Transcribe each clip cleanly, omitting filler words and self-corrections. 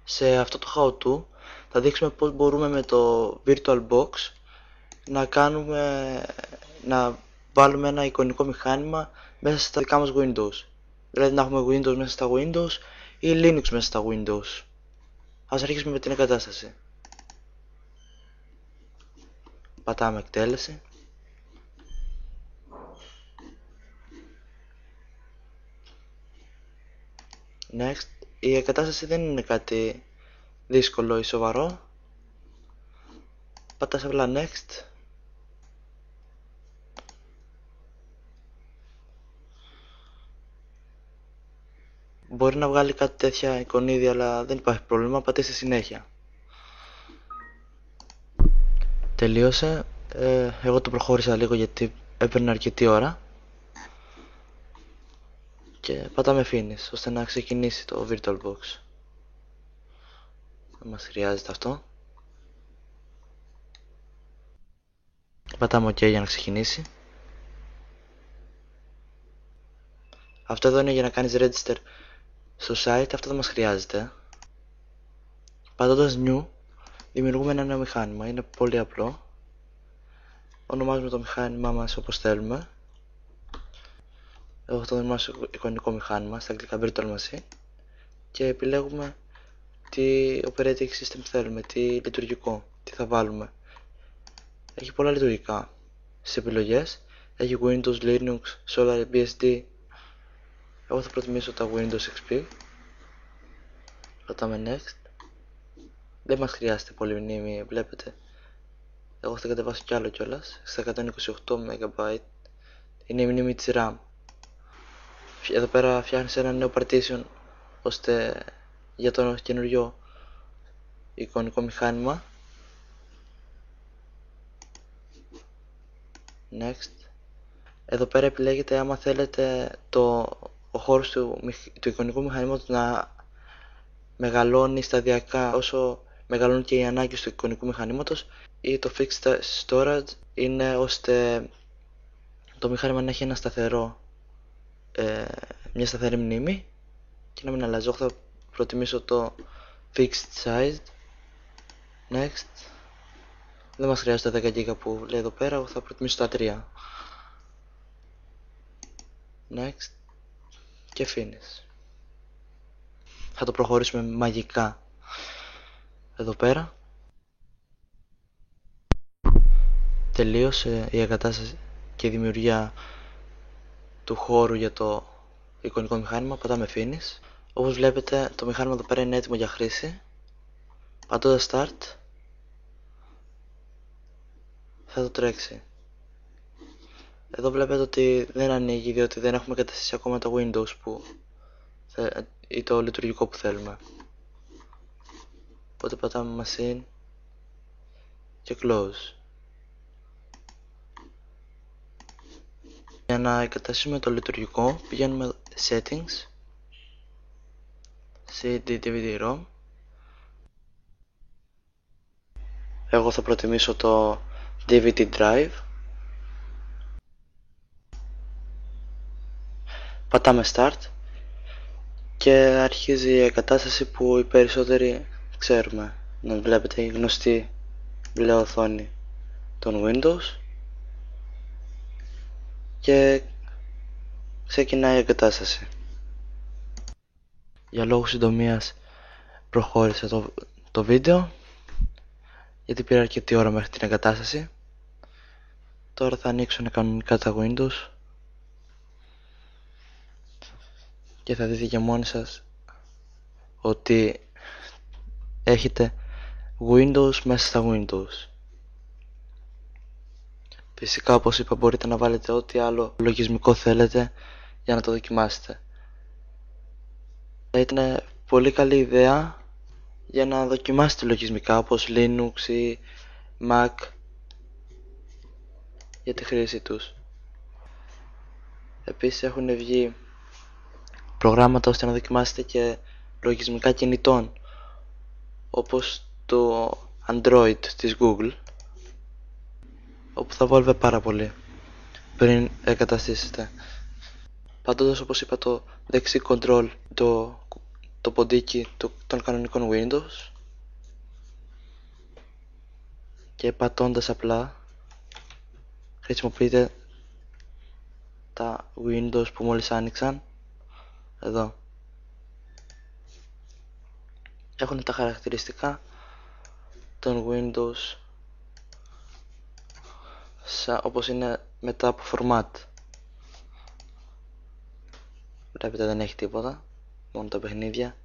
Σε αυτό το how-to θα δείξουμε πώς μπορούμε με το VirtualBox να βάλουμε ένα εικονικό μηχάνημα μέσα στα δικά μας Windows. Δηλαδή να έχουμε Windows μέσα στα Windows ή Linux μέσα στα Windows. Ας αρχίσουμε με την εγκατάσταση. Πατάμε εκτέλεση. Next. Η εγκατάσταση δεν είναι κάτι δύσκολο ή σοβαρό. Πατάς απλά Next. Μπορεί να βγάλει κάτι τέτοια εικονίδια, αλλά δεν υπάρχει πρόβλημα. Πατήστε συνέχεια. Τελείωσε. Εγώ το προχώρησα λίγο γιατί έπαιρνε αρκετή ώρα. Και πατάμε Finish ώστε να ξεκινήσει το VirtualBox. Δεν μας χρειάζεται αυτό. Πατάμε OK για να ξεκινήσει. Αυτό εδώ είναι για να κάνεις register στο site, αυτό δεν μας χρειάζεται. Πατώντας New δημιουργούμε ένα νέο μηχάνημα, είναι πολύ απλό. Ονομάζουμε το μηχάνημά μας όπως θέλουμε. Εγώ θα το ονομάσω εικονικό μηχάνημα, στα αγγλικά Virtual Machine. Και επιλέγουμε τι operating system θέλουμε, τι λειτουργικό, τι θα βάλουμε. Έχει πολλά λειτουργικά στις επιλογές. Έχει Windows, Linux, Solar, BSD. Εγώ θα προτιμήσω τα Windows XP. Πατάμε Next. Δεν μας χρειάζεται πολύ μνήμη, βλέπετε. Εγώ θα κατεβάσω κι άλλο κιόλας, στα 128 MB. Είναι η μνήμη της RAM. Εδώ πέρα φτιάχνεις ένα νέο partition ώστε για το καινούριο εικονικό μηχάνημα. Next. Εδώ πέρα επιλέγετε άμα θέλετε ο χώρος του εικονικού μηχανήματος να μεγαλώνει σταδιακά όσο μεγαλώνει και οι ανάγκες του εικονικού μηχανήματος, ή το fixed storage είναι ώστε το μηχάνημα να έχει ένα μια σταθερή μνήμη και να μην αλλάζει. Εγώ θα προτιμήσω το fixed size. Next. Δεν μας χρειάζεται 10 GB που λέει εδώ πέρα, εγώ θα προτιμήσω τα 3. Next. Και Finish. Θα το προχωρήσουμε μαγικά εδώ πέρα. Τελείωσε η εγκατάσταση και η δημιουργία του χώρου για το εικονικό μηχάνημα. Πατάμε Finish. Όπως βλέπετε το μηχάνημα εδώ πέρα είναι έτοιμο για χρήση. Πατώντας Start θα το τρέξει. Εδώ βλέπετε ότι δεν ανοίγει διότι δεν έχουμε καταστήσει ακόμα το Windows ή το λειτουργικό που θέλουμε. Οπότε πατάμε Machine και Close. Για να εγκαταστήσουμε το λειτουργικό πηγαίνουμε Settings, CD DVD-ROM. Εγώ θα προτιμήσω το DVD Drive. Πατάμε Start και αρχίζει η εγκατάσταση που οι περισσότεροι ξέρουμε. Να βλέπετε η γνωστή μπλε οθόνη των Windows και ξεκινάει η εγκατάσταση. Για λόγους συντομίας προχώρησα το βίντεο γιατί πήρε αρκετή ώρα μέχρι την εγκατάσταση. Τώρα θα ανοίξουν κανονικά τα Windows και θα δείτε και μόνοι σας ότι έχετε Windows μέσα στα Windows. Φυσικά, όπως είπα, μπορείτε να βάλετε ό,τι άλλο λογισμικό θέλετε για να το δοκιμάσετε. Θα ήταν πολύ καλή ιδέα για να δοκιμάσετε λογισμικά όπως Linux ή Mac για τη χρήση τους. Επίσης έχουν βγει προγράμματα ώστε να δοκιμάσετε και λογισμικά κινητών όπως το Android της Google, όπου θα βόλευε πάρα πολύ πριν εγκαταστήσετε. Πατώντας, όπως είπα, το δεξί control, το το ποντίκι των κανονικών Windows και πατώντας απλά χρησιμοποιείτε τα Windows που μόλις άνοιξαν. Εδώ έχουν τα χαρακτηριστικά των Windows όπως είναι μετά από format. Βλέπετε δεν έχει τίποτα, μόνο τα παιχνίδια.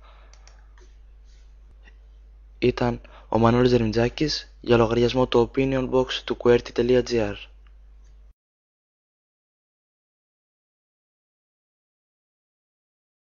Ήταν ο Μανώλης Δερμιτζάκης για λογαριασμό του opinionbox του QWERTY.gr.